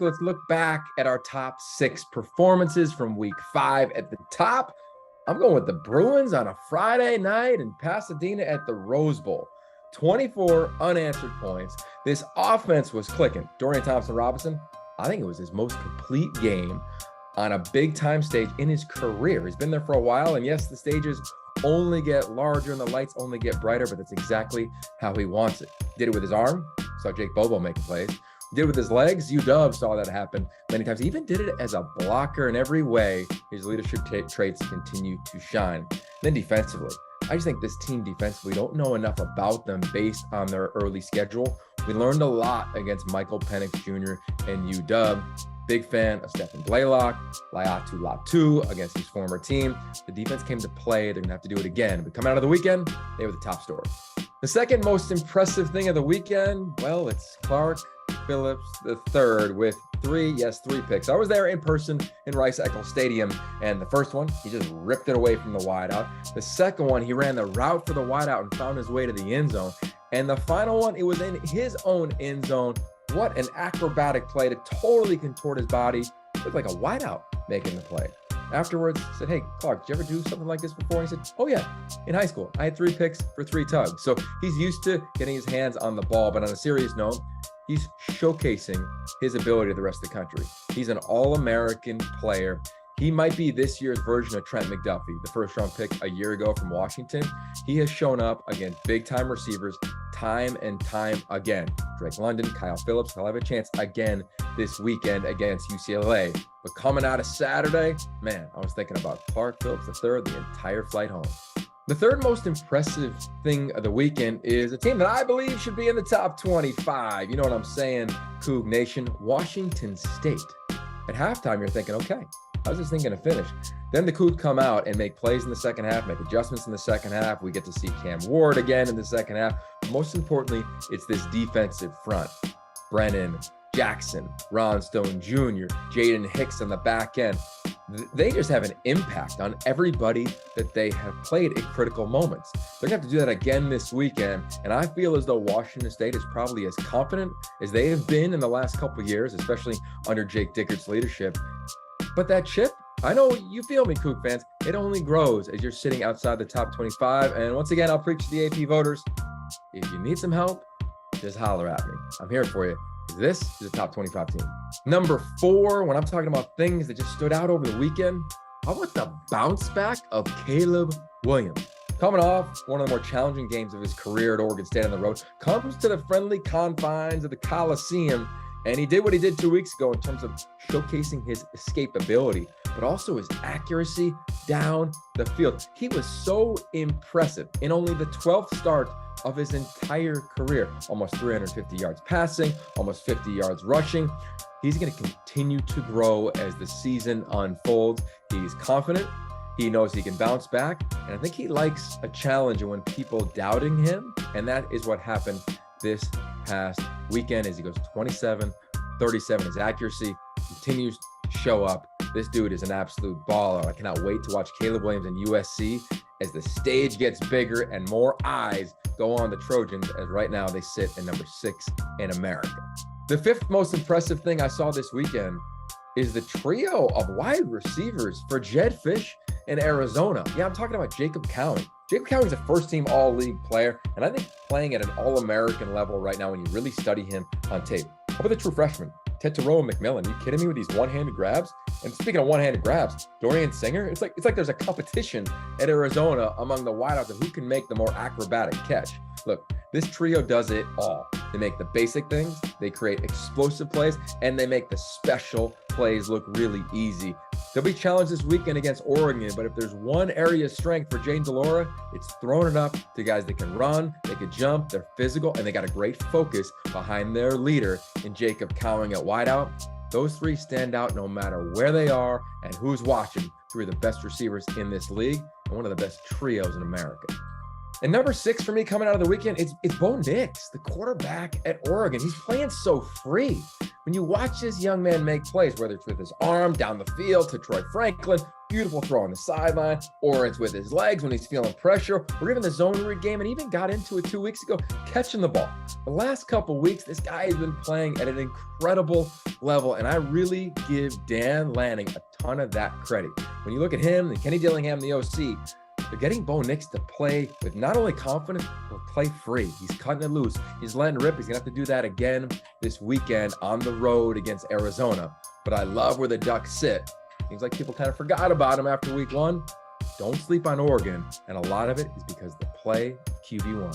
Let's look back at our top 6 performances from week 5. At the top, I'm going with the Bruins on a Friday night in Pasadena at the Rose Bowl. 24 unanswered points. This offense was clicking. Dorian Thompson-Robinson, I think it was his most complete game on a big-time stage in his career. He's been there for a while, and yes, the stages only get larger and the lights only get brighter, but that's exactly how he wants it. Did it with his arm. Saw Jake Bobo making plays. Did it with his legs. UW saw that happen many times. He even did it as a blocker. In every way, his leadership traits continue to shine. Then defensively, I just think this team defensively, don't know enough about them based on their early schedule. We learned a lot against Michael Penix Jr. and UW. Big fan of Stephen Blaylock, Laiatu Latu against his former team. The defense came to play. They're going to have to do it again. But coming out of the weekend, they were the top story. The second most impressive thing of the weekend, well, it's Clark Phillips III with three picks. I was there in person in Rice-Eccles Stadium, and the first one, he just ripped it away from the wideout. The second one, he ran the route for the wideout and found his way to the end zone. And the final one, it was in his own end zone. What an acrobatic play to totally contort his body. It looked like a wideout making the play. Afterwards, I said, hey, Clark, did you ever do something like this before? And he said, oh yeah, in high school, I had 3 picks for 3 tugs. So he's used to getting his hands on the ball, but on a serious note, he's showcasing his ability to the rest of the country. He's an all-American player. He might be this year's version of Trent McDuffie, the first-round pick a year ago from Washington. He has shown up against big-time receivers time and time again. Drake London, Kyle Phillips, they'll have a chance again this weekend against UCLA. But coming out of Saturday, man, I was thinking about Clark Phillips III the entire flight home. The third most impressive thing of the weekend is a team that I believe should be in the top 25. You know what I'm saying, Coug Nation? Washington State. At halftime, you're thinking, okay, how's this thing going to finish? Then the Cougs come out and make plays in the second half, make adjustments in the second half. We get to see Cam Ward again in the second half. Most importantly, it's this defensive front. Brennan, Jackson, Ron Stone Jr., Jaden Hicks on the back end. They just have an impact on everybody that they have played at critical moments. They're going to have to do that again this weekend, and I feel as though Washington State is probably as confident as they have been in the last couple of years, especially under Jake Dickert's leadership. But that chip, I know you feel me, Coug fans, it only grows as you're sitting outside the top 25. And once again, I'll preach to the AP voters. If you need some help, just holler at me. I'm here for you. This is a top 25 team. Number 4, when I'm talking about things that just stood out over the weekend, how about the bounce back of Caleb Williams? Coming off one of the more challenging games of his career at Oregon State on the road, comes to the friendly confines of the Coliseum, and he did what he did 2 weeks ago in terms of showcasing his escapability, but also his accuracy down the field. He was so impressive in only the 12th start of his entire career. Almost 350 yards passing, almost 50 yards rushing. He's going to continue to grow as the season unfolds. He's confident. He knows he can bounce back. And I think he likes a challenge when people doubting him. And that is what happened this past weekend as he goes 27-37. His accuracy continues to show up. This dude is an absolute baller. I cannot wait to watch Caleb Williams and USC as the stage gets bigger and more eyes go on the Trojans, as right now they sit at number 6 in America. The 5th most impressive thing I saw this weekend is the trio of wide receivers for Jedd Fisch in Arizona. Yeah, I'm talking about Jacob Cowan. Jacob Cowan's a first-team all-league player, and I think playing at an all-American level right now when you really study him on tape. How about the true freshman, Tetairoa McMillan? Are you kidding me with these one-handed grabs? And speaking of one-handed grabs, Dorian Singer, it's like there's a competition at Arizona among the wideouts of who can make the more acrobatic catch. Look, this trio does it all. They make the basic things, they create explosive plays, and they make the special plays look really easy. They'll be challenged this weekend against Oregon, but if there's one area of strength for Jayden de Laura, it's throwing it up to guys that can run, they can jump, they're physical, and they got a great focus behind their leader in Jacob Cowan at wideout. Those 3 stand out no matter where they are and who's watching. 3 of the best receivers in this league and one of the best trios in America. And number 6 for me coming out of the weekend, it's Bo Nix, the quarterback at Oregon. He's playing so free. When you watch this young man make plays, whether it's with his arm down the field to Troy Franklin, beautiful throw on the sideline, or it's with his legs when he's feeling pressure, or even the zone read game, and even got into it 2 weeks ago, catching the ball. The last couple weeks, this guy has been playing at an incredible level, and I really give Dan Lanning a ton of that credit. When you look at him and Kenny Dillingham, the OC, they're getting Bo Nix to play with not only confidence, but play free. He's cutting it loose. He's letting rip. He's going to have to do that again this weekend on the road against Arizona. But I love where the Ducks sit. Seems like people kind of forgot about him after week 1. Don't sleep on Oregon. And a lot of it is because the play QB1.